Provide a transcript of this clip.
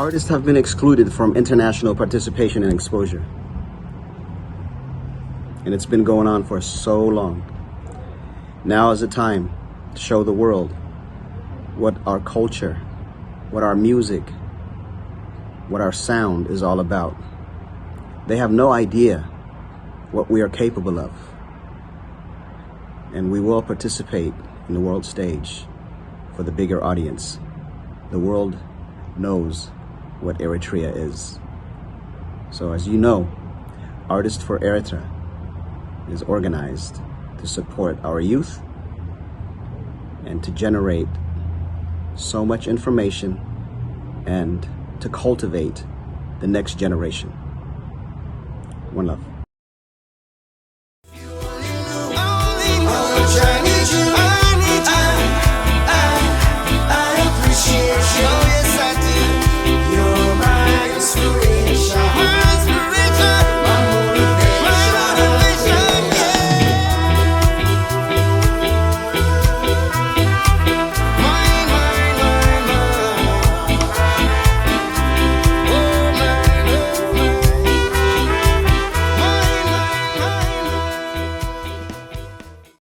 Artists have been excluded from international participation and exposure. And it's been going on for so long. Now is the time to show the world what our culture, what our music, what our sound is all about. They have no idea what we are capable of. And we will participate in the world stage for the bigger audience. The world knows what Eritrea is. So as you know, Artists for Eritrea is organized to support our youth and to generate so much information and to cultivate the next generation. One love.